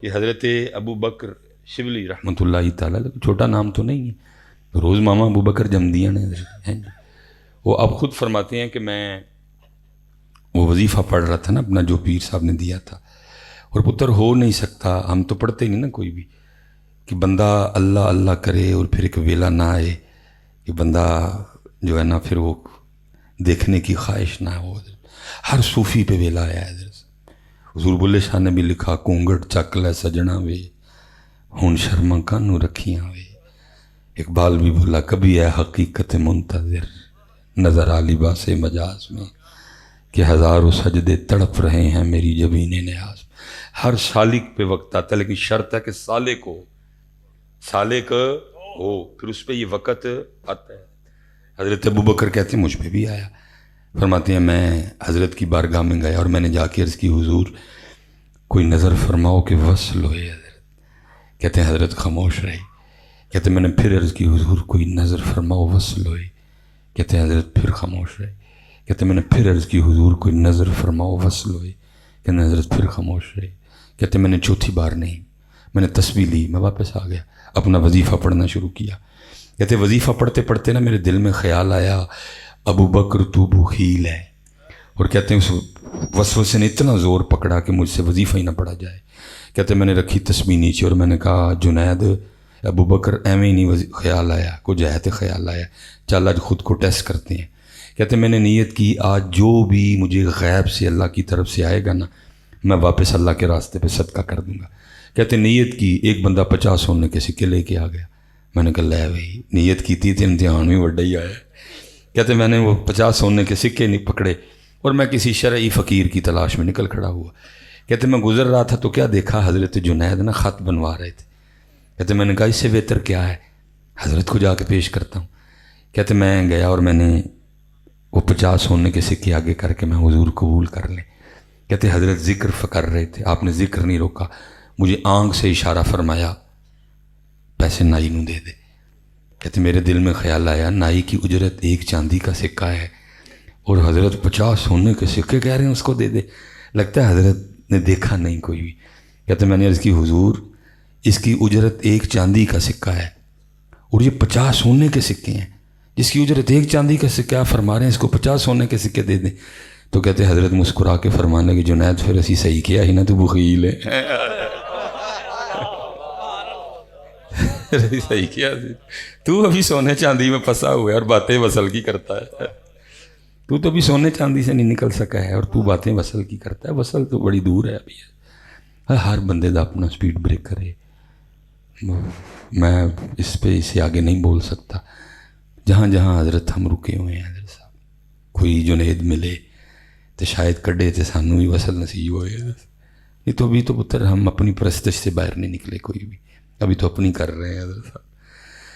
یہ حضرت ابو بکر شبلی رحمۃ اللہ تعالیٰ، چھوٹا نام تو نہیں ہے، روز ماما ابو بکر جمدیاں نے ہیں جی۔ وہ اب خود فرماتے ہیں کہ میں وہ وظیفہ پڑھ رہا تھا نا اپنا، جو پیر صاحب نے دیا تھا، اور پتر ہو نہیں سکتا، ہم تو پڑھتے ہی نہیں نا کوئی بھی، کہ بندہ اللہ اللہ کرے اور پھر ایک ویلا نہ آئے کہ بندہ جو ہے نا پھر وہ دیکھنے کی خواہش نہ ہو۔ ہر صوفی پہ ویلا آیا ہے حضرت۔ حضور بلے شاہ نے بھی لکھا، کونگڑ چک لے سجنا وے ہون شرما کانو رکھیاں وے۔ اقبال بھی بولا، کبھی ہے حقیقت منتظر نظر آ لباس مجاز میں کہ ہزاروں سجدے تڑپ رہے ہیں میری جبین نیاز۔ ہر سالک پہ وقت آتا ہے، لیکن شرط ہے کہ سالک ہو، پھر اس پہ یہ وقت آتا ہے۔ حضرت ابو بکر کہتے ہیں مجھ پہ بھی آیا، فرماتے ہیں میں حضرت کی بارگاہ میں گیا اور میں نے جا کے عرض کی، حضور کوئی نظر فرماؤ کہ وصل ہوئے حضرت۔ کہتے ہیں حضرت خاموش رہی۔ کہتے ہیں میں نے پھر عرض کی، حضور کوئی نظر فرماؤ وصل ہوئے۔ کہتے ہیں حضرت پھر خاموش رہے۔ کہتے ہیں میں نے پھر عرض کی، حضور کوئی نظر فرماؤ وصل ہوئے۔ کہتے ہیں حضرت پھر خاموش رہے۔ کہتے ہیں میں نے چوتھی بار نہیں، میں نے تسبیح لی، میں واپس آ گیا، اپنا وظیفہ پڑھنا شروع کیا۔ کہتے ہیں وظیفہ پڑھتے پڑھتے نا میرے دل میں خیال آیا، ابو بکر تو بخیل ہے، اور کہتے ہیں اس وسوسے نے اتنا زور پکڑا کہ مجھ سے وظیفہ ہی نہ پڑھا جائے۔ کہتے ہیں میں نے رکھی تسبیح نیچے اور میں نے کہا، جنید ابو بکر ایویں ہی نہیں خیال آیا، کچھ ہے تو خیال آیا، چل آج خود کو ٹیسٹ کرتے ہیں۔ کہتے ہیں میں نے نیت کی، آج جو بھی مجھے غیب سے اللہ کی طرف سے آئے گا نا، میں واپس اللہ کے راستے پہ صدقہ کر دوں گا۔ کہتے ہیں نیت کی، ایک بندہ 50 سونے کے سکے لے کے آ گیا۔ میں نے کہا لے بھائی، نیت کی تھی تو امتحان بھی بڑا ہی آیا۔ کہتے ہیں میں نے وہ 50 سونے کے سکے نہیں پکڑے اور میں کسی شرعی فقیر کی تلاش میں نکل کھڑا ہوا۔ کہتے ہیں میں گزر رہا تھا تو کیا دیکھا، حضرت جنید نا خط بنوا رہے تھے۔ کہتے ہیں میں نے کہا اس سے بہتر کیا ہے، حضرت کو جا کے پیش کرتا ہوں۔ کہتے ہیں میں گیا اور میں نے وہ 50 سونے کے سکے آگے کر کے میں حضور قبول کر لیں۔ کہتے ہیں حضرت ذکر کر رہے تھے، آپ نے ذکر نہیں روکا، مجھے آنکھ سے اشارہ فرمایا، پیسے نائی نو دے دے۔ کہتے میرے دل میں خیال آیا، نائی کی اجرت ایک چاندی کا سکہ ہے اور حضرت 50 سونے کے سکے کہہ رہے ہیں اس کو دے دے۔ لگتا ہے حضرت نے دیکھا نہیں کوئی بھی۔ کہتے میں نے عرض کی، حضور اس کی اجرت ایک چاندی کا سکہ ہے اور یہ 50 سونے کے سکے ہیں، جس کی اجرت ایک چاندی کا سکہ فرما رہے ہیں اس کو 50 سونے کے سکے دے دیں۔ تو کہتے حضرت مسکرا کے فرمانے لگے، جنید پھر اسی صحیح کیا ہی نا، تو بخیل ہے۔ صحیح کیا، تو ابھی سونے چاندی میں پھنسا ہوا ہے اور باتیں وصل کی کرتا ہے۔ تو ابھی سونے چاندی سے نہیں نکل سکا ہے اور تو باتیں وصل کی کرتا ہے۔ وصل تو بڑی دور ہے ابھی۔ ہر بندے دا اپنا سپیڈ بریک کرے، میں اس پہ اسے آگے نہیں بول سکتا۔ جہاں جہاں حضرت ہم رکے ہوئے ہیں حضرت صاحب، کوئی جنید ملے تو شاید کڈے تو سانوں بھی وصل نصیب ہوئے۔ نہیں تو ابھی تو پتر ہم اپنی پرستش سے باہر نہیں نکلے کوئی بھی، ابھی تو اپنی کر رہے ہیں حضرت صاحب۔